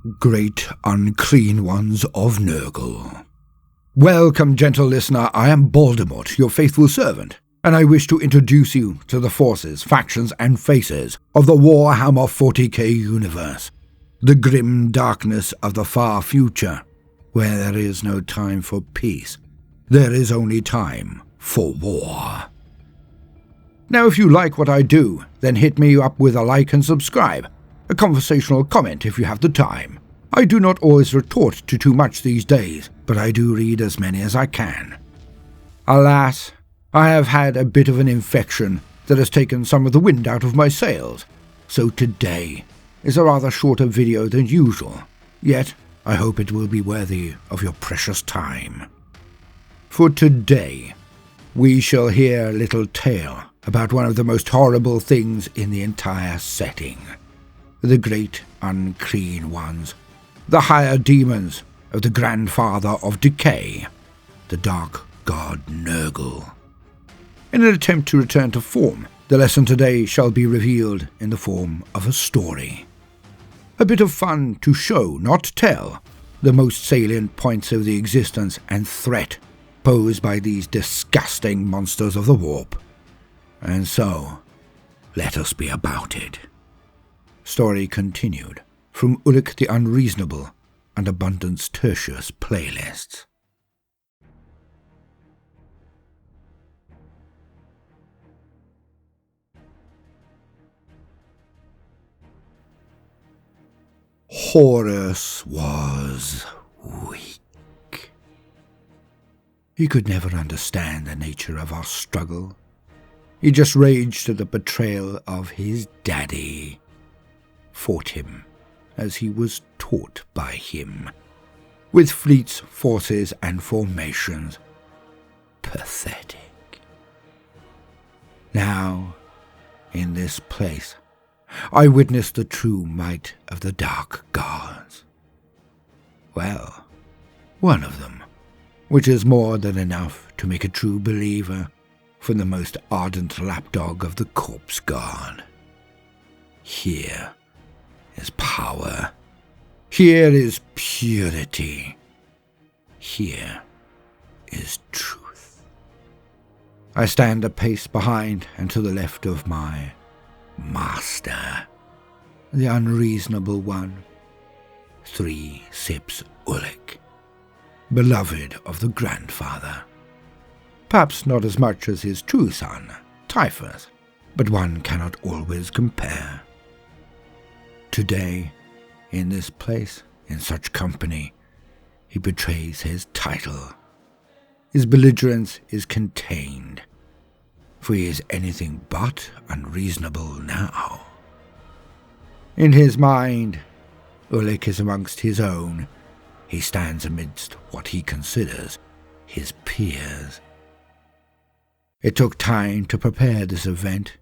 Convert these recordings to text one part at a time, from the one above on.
Great unclean ones of Nurgle. Welcome, gentle listener, I am Baldermort, your faithful servant, and I wish to introduce you to the forces, factions, and faces of the Warhammer 40k universe, the grim darkness of the far future, where there is no time for peace, there is only time for war. Now, if you like what I do, then hit me up with a like and subscribe, a conversational comment if you have the time. I do not always retort to too much these days, but I do read as many as I can. Alas, I have had a bit of an infection that has taken some of the wind out of my sails, so today is a rather shorter video than usual, yet I hope it will be worthy of your precious time. For today, we shall hear a little tale about one of the most horrible things in the entire setting. The great unclean ones, the higher demons of the grandfather of decay, the dark god Nurgle. In an attempt to return to form, the lesson today shall be revealed in the form of a story. A bit of fun to show, not tell, the most salient points of the existence and threat posed by these disgusting monsters of the warp. And so, let us be about it. Story continued from Ulik the Unreasonable and Abundance Tertius playlists. Horus was weak. He could never understand the nature of our struggle. He just raged at the betrayal of his daddy. Fought him as he was taught by him, with fleets, forces, and formations. Pathetic. Now, in this place, I witnessed the true might of the dark gods. Well, one of them, which is more than enough to make a true believer from the most ardent lapdog of the corpse god. Here is power. Here is purity. Here is truth. I stand a pace behind and to the left of my master, the unreasonable one, 3 Sips Ulik, beloved of the grandfather. Perhaps not as much as his true son, Typhus, but one cannot always compare. Today, in this place, in such company, he betrays his title. His belligerence is contained, for he is anything but unreasonable now. In his mind, Ulik is amongst his own. He stands amidst what he considers his peers. It took time to prepare this event.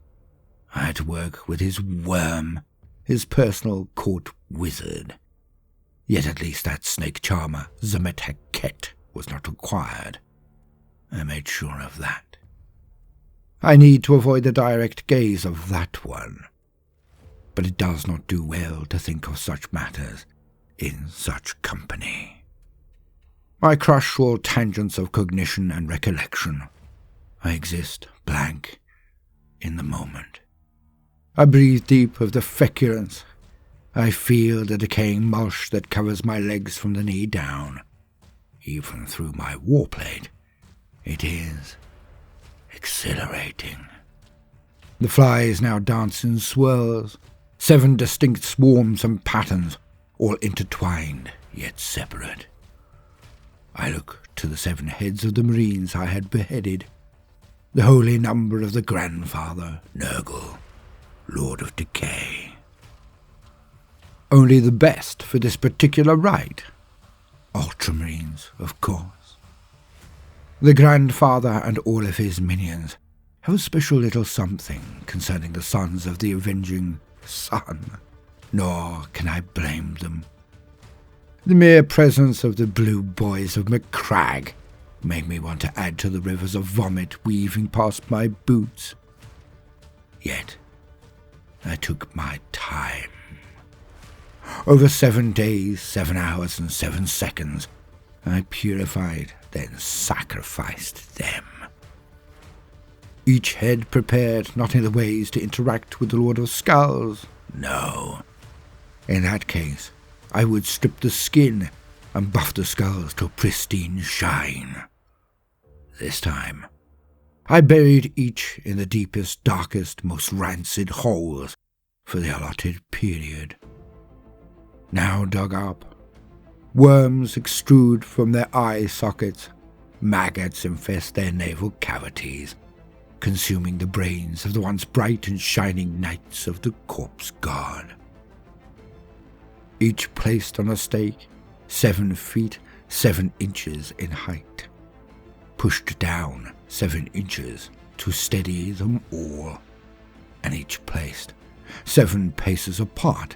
I had to work with his worm, his personal court wizard. Yet at least that snake charmer, Zemet was not required. I made sure of that. I need to avoid the direct gaze of that one. But it does not do well to think of such matters in such company. I crush all tangents of cognition and recollection. I exist blank in the moment. I breathe deep of the feculence. I feel the decaying mulch that covers my legs from the knee down. Even through my warplate, it is exhilarating. The flies now dance in swirls, 7 distinct swarms and patterns, all intertwined yet separate. I look to the 7 heads of the Marines I had beheaded, the holy number of the grandfather, Nurgle, Lord of Decay. Only the best for this particular rite. Ultramarines, of course. The grandfather and all of his minions have a special little something concerning the sons of the avenging sun, nor can I blame them. The mere presence of the blue boys of McCrag made me want to add to the rivers of vomit weaving past my boots. Yet, I took my time. Over 7 days, 7 hours, and 7 seconds, I purified, then sacrificed them. Each head prepared not in the ways to interact with the Lord of Skulls. No. In that case, I would strip the skin and buff the skulls to a pristine shine. This time, I buried each in the deepest, darkest, most rancid holes for the allotted period. Now dug up, worms extrude from their eye sockets, maggots infest their navel cavities, consuming the brains of the once bright and shining knights of the corpse god. Each placed on a stake, 7 feet, 7 inches in height, pushed down 7 inches to steady them all, and each placed 7 paces apart,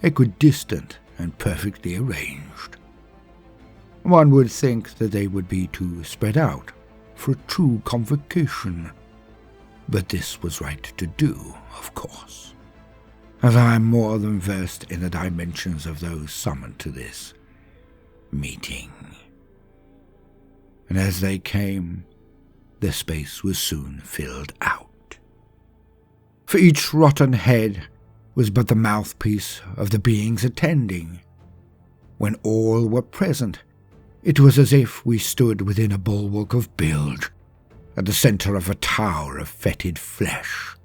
equidistant and perfectly arranged. One would think that they would be too spread out for a true convocation, but this was right to do, of course, as I am more than versed in the dimensions of those summoned to this meeting. And as they came, the space was soon filled out. For each rotten head was but the mouthpiece of the beings attending. When all were present, it was as if we stood within a bulwark of bilge, at the centre of a tower of fetid flesh.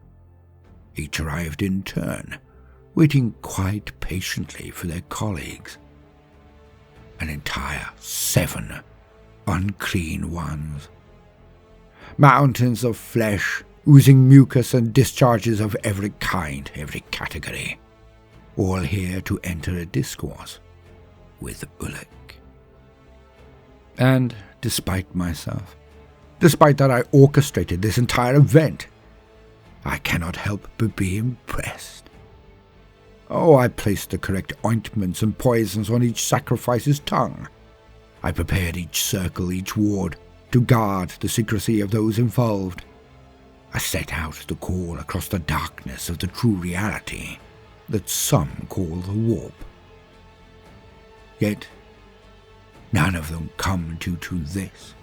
Each arrived in turn, waiting quite patiently for their colleagues. An entire 7 unclean ones. Mountains of flesh, oozing mucus and discharges of every kind, every category, all here to enter a discourse with Ullek. And despite myself, despite that I orchestrated this entire event, I cannot help but be impressed. Oh, I placed the correct ointments and poisons on each sacrifice's tongue. I prepared each circle, each ward, to guard the secrecy of those involved. I set out to call across the darkness of the true reality that some call the warp. Yet, none of them come due to this.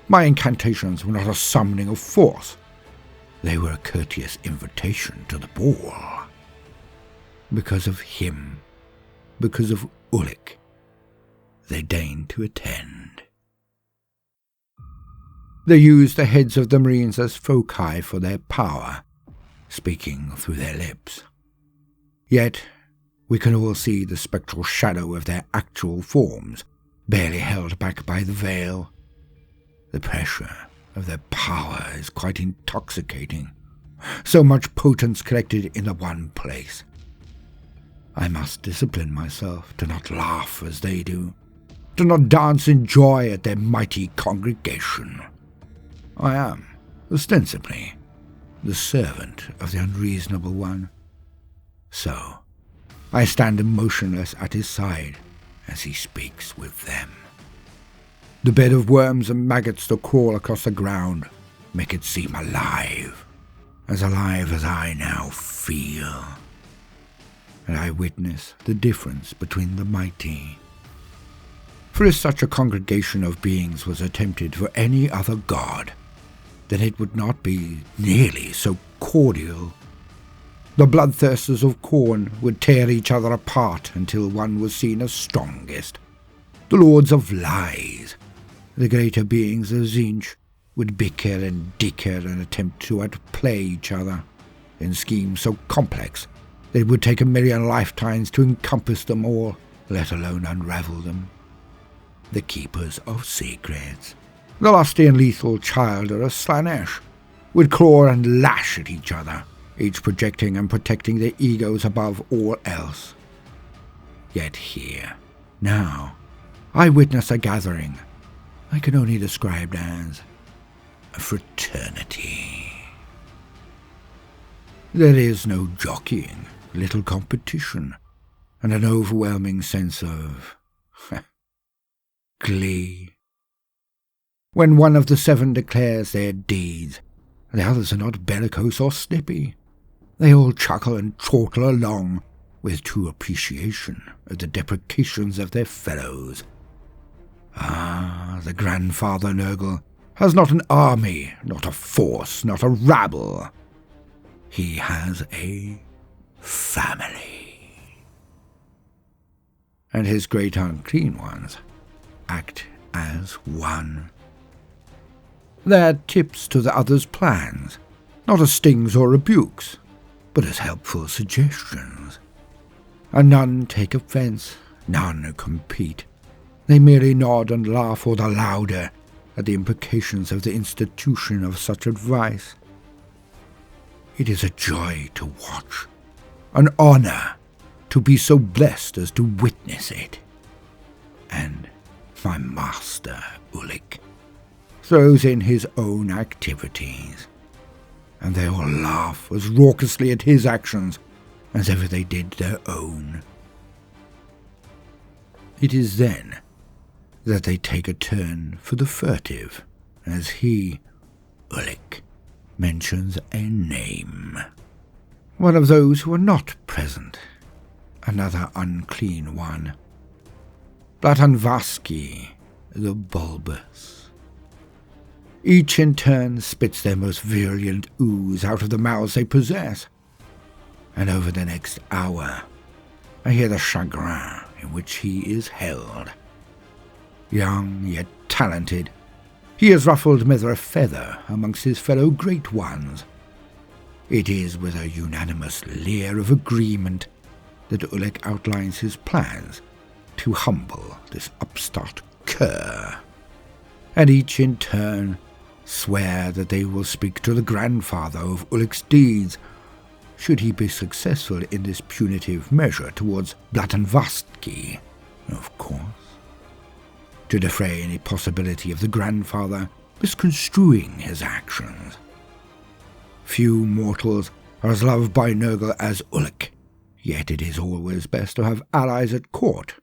My incantations were not a summoning of force. They were a courteous invitation to the ball. Because of him, because of Ullek, they deigned to attend. They used the heads of the Marines as foci for their power, speaking through their lips. Yet, we can all see the spectral shadow of their actual forms, barely held back by the veil. The pressure of their power is quite intoxicating. So much potence collected in the one place. I must discipline myself to not laugh as they do, to not dance in joy at their mighty congregation. I am, ostensibly, the servant of the unreasonable one. So, I stand motionless at his side as he speaks with them. The bed of worms and maggots that crawl across the ground make it seem alive as I now feel. And I witness the difference between the mighty. For if such a congregation of beings was attempted for any other god, then it would not be nearly so cordial. The bloodthirsters of Khorne would tear each other apart until one was seen as strongest. The lords of lies, the greater beings of Tzeentch, would bicker and dicker and attempt to outplay each other in schemes so complex that it would take a million lifetimes to encompass them all, let alone unravel them. The keepers of secrets, the lusty and lethal childer of Slaanesh, would claw and lash at each other, each projecting and protecting their egos above all else. Yet here, now, I witness a gathering I can only describe as a fraternity. There is no jockeying, little competition, and an overwhelming sense of glee. When one of the 7 declares their deeds, the others are not bellicose or snippy. They all chuckle and chortle along, with true appreciation of the deprecations of their fellows. Ah, the grandfather Nurgle has not an army, not a force, not a rabble. He has a family. And his great unclean ones act as one. They're tips to the others' plans, not as stings or rebukes, but as helpful suggestions. And none take offence, none compete. They merely nod and laugh all the louder at the implications of the institution of such advice. It is a joy to watch, an honour to be so blessed as to witness it. And my master, Ulick, throws in his own activities, and they all laugh as raucously at his actions as ever they did their own. It is then that they take a turn for the furtive, as he, Ulick, mentions a name. One of those who are not present, another unclean one. Blatanvaski, the bulbous. Each in turn spits their most virulent ooze out of the mouths they possess, and over the next hour I hear the chagrin in which he is held. Young yet talented, he has ruffled neither a feather amongst his fellow great ones. It is with a unanimous leer of agreement that Ulick outlines his plans to humble this upstart cur, and each in turn swear that they will speak to the grandfather of Ulick's deeds, should he be successful in this punitive measure towards Blatanvastki, of course, to defray any possibility of the grandfather misconstruing his actions. Few mortals are as loved by Nurgle as Ulick, yet it is always best to have allies at court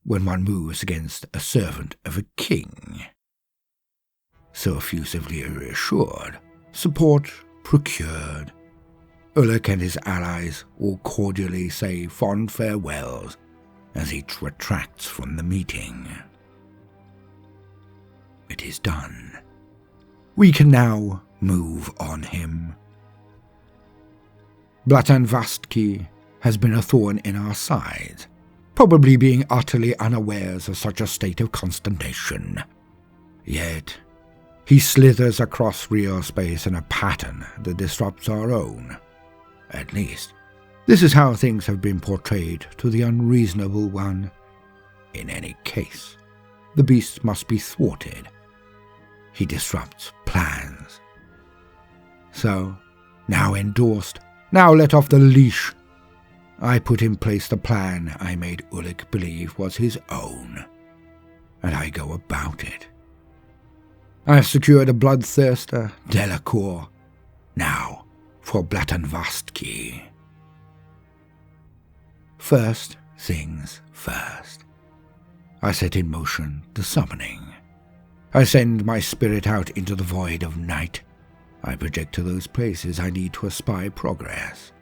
when one moves against a servant of a king. So effusively reassured, support procured, Ulick and his allies all cordially say fond farewells as each retracts from the meeting. It is done. We can now move on him. Blatanvastki has been a thorn in our sides, probably being utterly unawares of such a state of consternation. Yet he slithers across real space in a pattern that disrupts our own. At least, this is how things have been portrayed to the unreasonable one. In any case, the beast must be thwarted. He disrupts plans. So, now endorsed, now let off the leash, I put in place the plan I made Ulick believe was his own, and I go about it. I have secured a bloodthirster, Delacour. Now for Blatanvastki. First things first. I set in motion the summoning. I send my spirit out into the void of night. I project to those places I need to espy progress.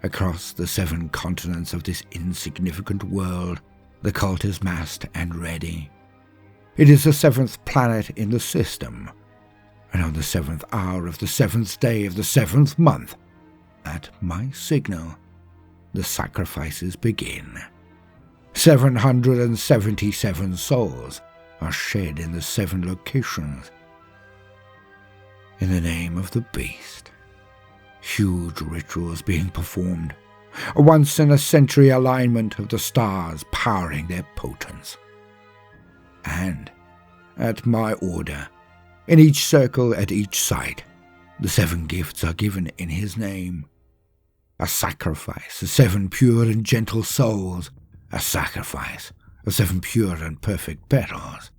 Across the 7 continents of this insignificant world, the cult is massed and ready. It is the 7th planet in the system, and on the 7th hour of the 7th day of the 7th month, at my signal, the sacrifices begin. 777 souls are shed in the 7 locations. In the name of the beast, huge rituals being performed, a once-in-a-century alignment of the stars powering their potence. And, at my order, in each circle at each site, the 7 gifts are given in his name. A sacrifice of 7 pure and gentle souls, a sacrifice of 7 pure and perfect petals,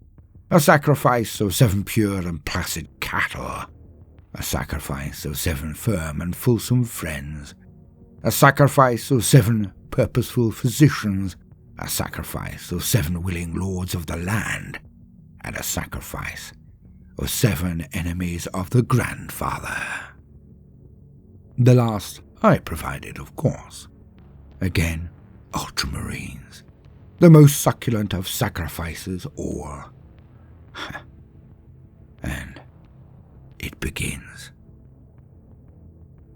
a sacrifice of 7 pure and placid cattle, a sacrifice of 7 firm and fulsome friends, a sacrifice of 7 purposeful physicians, a sacrifice of 7 willing lords of the land, and a sacrifice of 7 enemies of the grandfather. The last I provided, of course, Again, ultramarines. The most succulent of sacrifices, or... And it begins.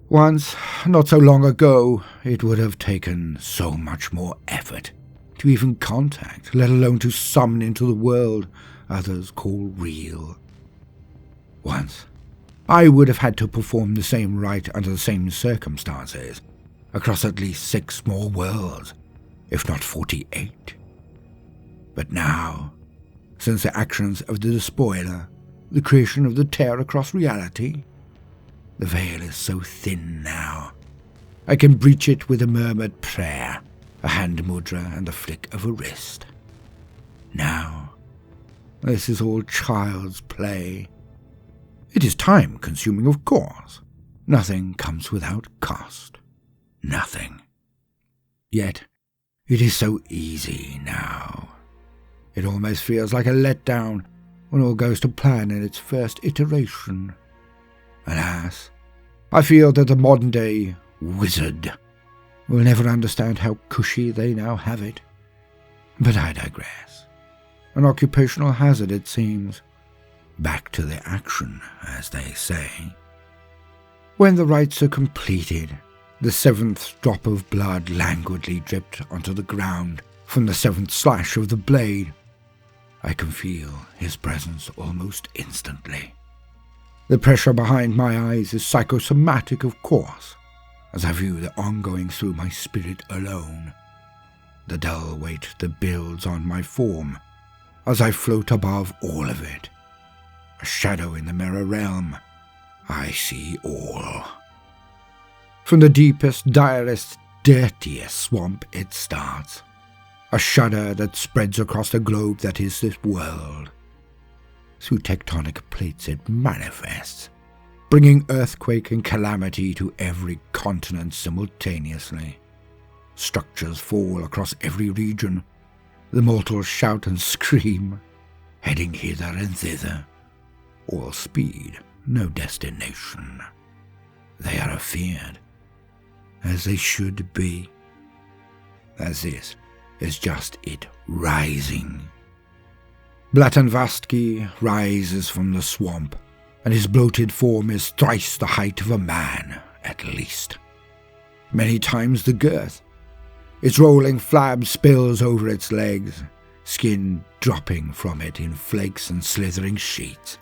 Once, not so long ago, it would have taken so much more effort to even contact, let alone to summon into the world others call real. Once, I would have had to perform the same rite under the same circumstances, across at least 6 more worlds, if not 48. But now, since the actions of the despoiler, the creation of the tear across reality, the veil is so thin now, I can breach it with a murmured prayer, a hand mudra and the flick of a wrist. Now, this is all child's play. It is time-consuming, of course. Nothing comes without cost. Nothing. Yet, it is so easy now. It almost feels like a letdown when all goes to plan in its first iteration. Alas, I feel that the modern-day wizard will never understand how cushy they now have it. But I digress. An occupational hazard, it seems. Back to the action, as they say. When the rites are completed, the 7th drop of blood languidly dripped onto the ground from the 7th slash of the blade. I can feel his presence almost instantly. The pressure behind my eyes is psychosomatic, of course, as I view the ongoing through my spirit alone. The dull weight that builds on my form as I float above all of it. A shadow in the mirror realm. I see all. From the deepest, direst, dirtiest swamp it starts. A shudder that spreads across the globe that is this world. Through tectonic plates it manifests, bringing earthquake and calamity to every continent simultaneously. Structures fall across every region. The mortals shout and scream, heading hither and thither. All speed, no destination. They are afeared, as they should be. As this is just it rising. Blatanvastki rises from the swamp, and his bloated form is thrice the height of a man, at least. Many times the girth. Its rolling flab spills over its legs, skin dropping from it in flakes and slithering sheets.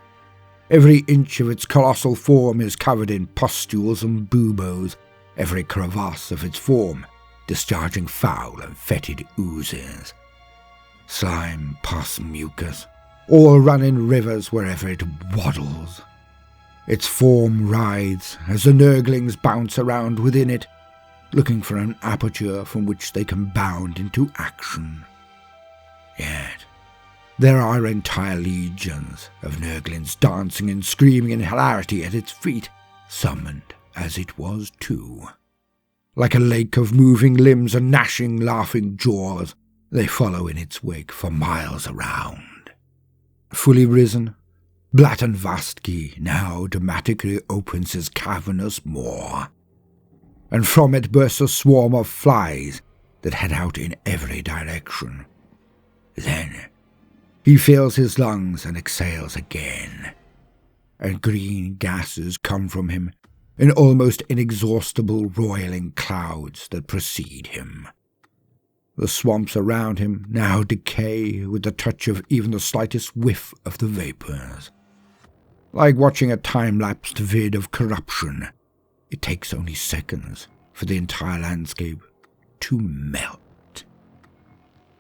Every inch of its colossal form is covered in pustules and buboes, every crevasse of its form discharging foul and fetid oozes. Slime, pus, mucus, all run in rivers wherever it waddles. Its form writhes as the Nurglings bounce around within it, looking for an aperture from which they can bound into action. Yet, there are entire legions of Nurglings dancing and screaming in hilarity at its feet, summoned as it was too. Like a lake of moving limbs and gnashing, laughing jaws, they follow in its wake for miles around. Fully risen, Blatanvastki now dramatically opens his cavernous maw, and from it bursts a swarm of flies that head out in every direction. Then he fills his lungs and exhales again, and green gases come from him in almost inexhaustible roiling clouds that precede him. The swamps around him now decay with the touch of even the slightest whiff of the vapors. Like watching a time-lapsed vid of corruption, it takes only seconds for the entire landscape to melt.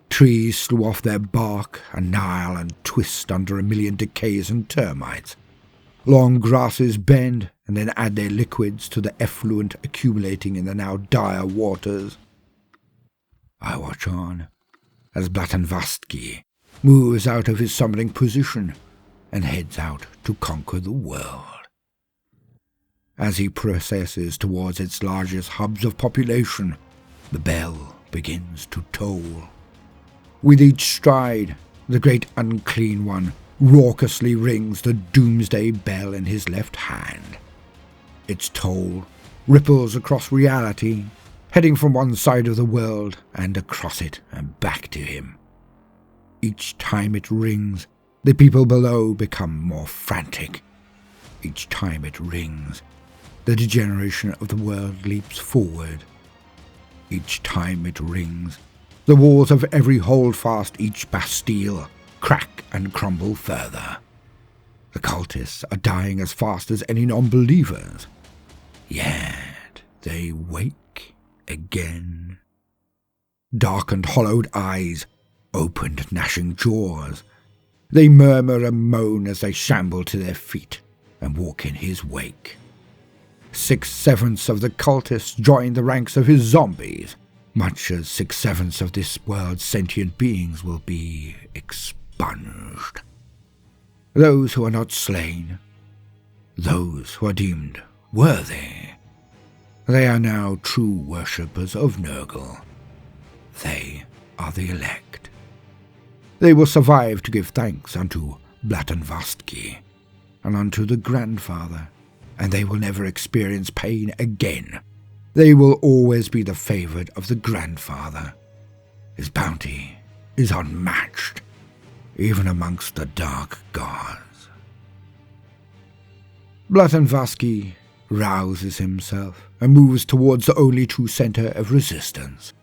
Trees slew off their bark, annihil and twist under a million decays and termites. Long grasses bend and then add their liquids to the effluent accumulating in the now dire waters. I watch on as Blatanvastki moves out of his summoning position and heads out to conquer the world. As he processes towards its largest hubs of population, the bell begins to toll. With each stride, the great unclean one raucously rings the doomsday bell in his left hand. Its toll ripples across reality, heading from one side of the world and across it and back to him. Each time it rings, the people below become more frantic. Each time it rings, the degeneration of the world leaps forward. Each time it rings, the walls of every holdfast, each bastille, crack and crumble further. The cultists are dying as fast as any non-believers. Yet they wake again. Darkened, hollowed eyes, opened, gnashing jaws. They murmur and moan as they shamble to their feet and walk in his wake. 6/7 of the cultists join the ranks of his zombies, much as 6/7 of this world's sentient beings will be expunged. Those who are not slain, those who are deemed worthy, they are now true worshippers of Nurgle. They are the elect. They will survive to give thanks unto Blatanvastki and unto the Grandfather, and they will never experience pain again. They will always be the favoured of the Grandfather. His bounty is unmatched, even amongst the dark gods. Blatanvastki rouses himself and moves towards the only true centre of resistance.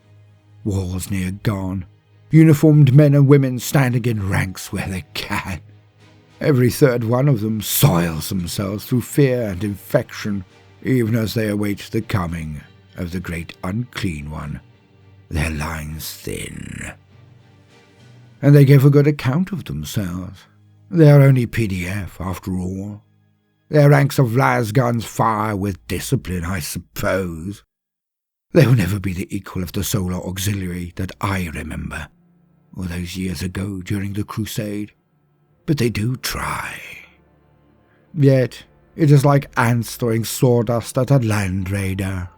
Walls near gone, uniformed men and women standing in ranks where they can. Every third one of them soils themselves through fear and infection, even as they await the coming of the great unclean one, their lines thin. And they give a good account of themselves. They are only PDF, after all. Their ranks of lasguns fire with discipline, I suppose. They will never be the equal of the solar auxiliary that I remember, or those years ago during the Crusade, but they do try. Yet it is like ants throwing sawdust at a land raider.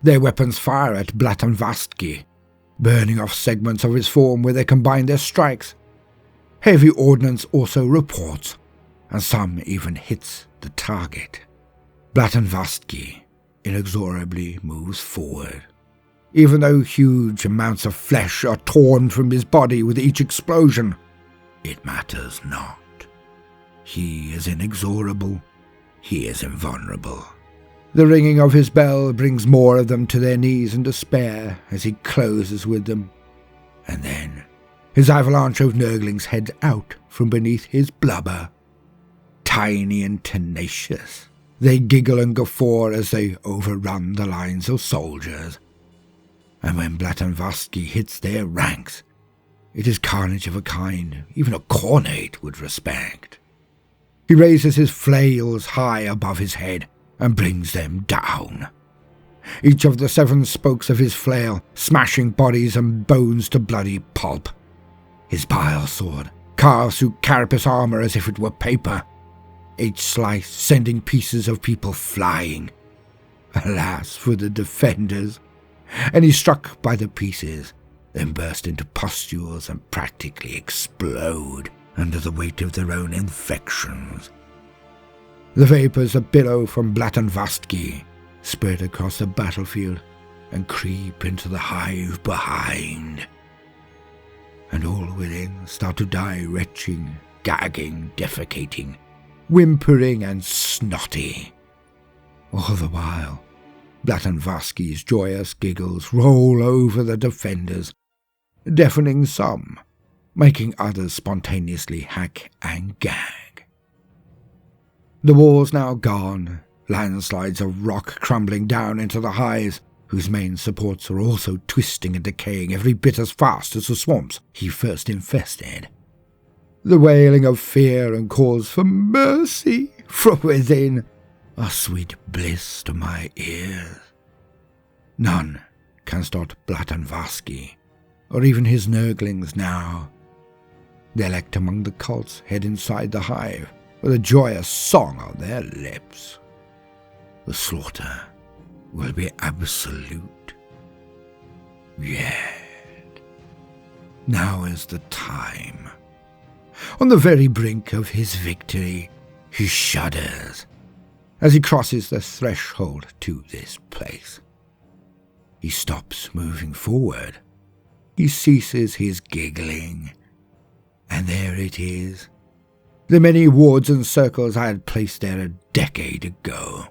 Their weapons fire at Blatanvastki, burning off segments of his form where they combine their strikes. Heavy ordnance also reports, and some even hits the target. Blatanvastki inexorably moves forward. Even though huge amounts of flesh are torn from his body with each explosion, it matters not. He is inexorable. He is invulnerable. The ringing of his bell brings more of them to their knees in despair as he closes with them. And then his avalanche of Nurglings heads out from beneath his blubber. Tiny and tenacious, they giggle and guffaw as they overrun the lines of soldiers. And when Blatanvastki hits their ranks, it is carnage of a kind even a Khornate would respect. He raises his flails high above his head and brings them down. Each of the 7 spokes of his flail smashing bodies and bones to bloody pulp. His bile sword carves through carapace armor as if it were paper, each slice sending pieces of people flying. Alas for the defenders! And he's struck by the pieces, then burst into pustules and practically explode under the weight of their own infections. The vapours that billow from Blatanvastki spread across the battlefield and creep into the hive behind. And all within start to die retching, gagging, defecating, whimpering and snotty. All the while, Blatanvastki's joyous giggles roll over the defenders, deafening some, making others spontaneously hack and gag. The walls now gone, landslides of rock crumbling down into the hives, whose main supports are also twisting and decaying every bit as fast as the swamps he first infested. The wailing of fear and calls for mercy from within are sweet bliss to my ears. None can stop Blatanvastki, or even his Nurglings now. The elect among the cults head inside the hive, with a joyous song on their lips. The slaughter will be absolute. Yet, now is the time. On the very brink of his victory, he shudders as he crosses the threshold to this place. He stops moving forward. He ceases his giggling. And there it is. The many wards and circles I had placed there a decade ago.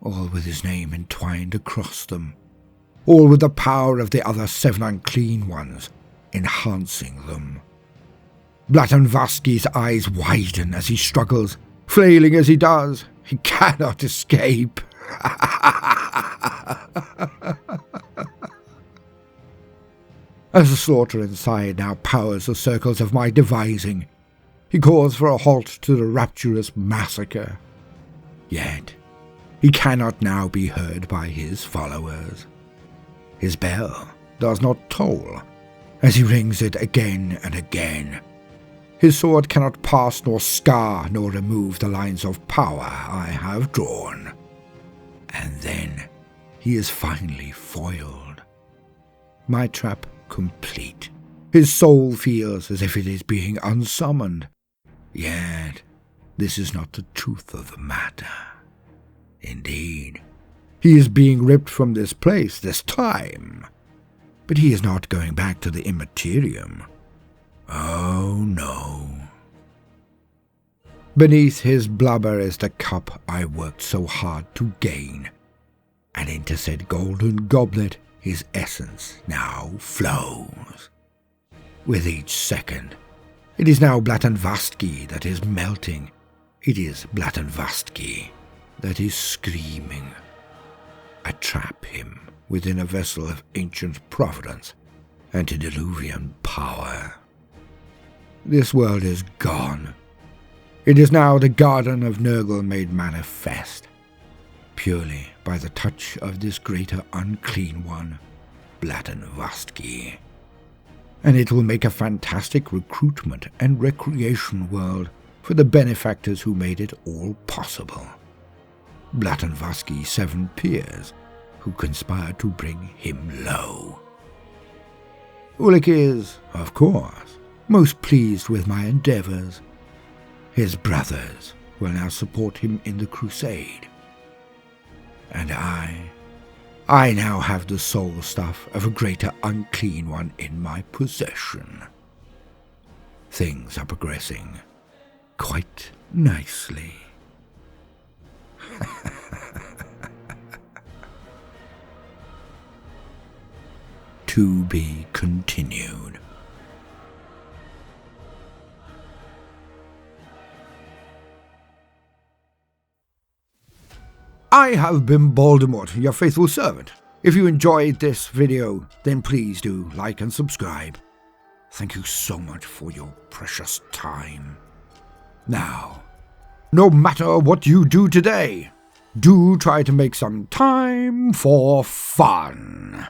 All with his name entwined across them. All with the power of the other 7 unclean ones, enhancing them. Blatanvaski's eyes widen as he struggles, flailing as he does. He cannot escape. As the slaughter inside now powers the circles of my devising, he calls for a halt to the rapturous massacre. Yet, he cannot now be heard by his followers. His bell does not toll, as he rings it again and again. His sword cannot pass nor scar nor remove the lines of power I have drawn. And then he is finally foiled. My trap complete. His soul feels as if it is being unsummoned. Yet, this is not the truth of the matter. Indeed, he is being ripped from this place this time. But he is not going back to the Immaterium. Oh no. Beneath his blubber is the cup I worked so hard to gain, and into said golden goblet his essence now flows. With each second, it is now Blatanvaski that is melting. It is Blatanvaski that is screaming. I trap him within a vessel of ancient providence, antediluvian power. This world is gone. It is now the garden of Nurgle made manifest, purely by the touch of this greater unclean one, Blatanvaski. And it will make a fantastic recruitment and recreation world for the benefactors who made it all possible. Blatanvaski's 7 peers, who conspired to bring him low. Ulik is, of course, most pleased with my endeavours. His brothers will now support him in the crusade. And I now have the soul stuff of a greater unclean one in my possession. Things are progressing quite nicely. To be continued. I have been Baldermort, your faithful servant. If you enjoyed this video, then please do like and subscribe. Thank you so much for your precious time. Now, no matter what you do today, do try to make some time for fun.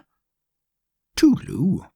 Toodaloo.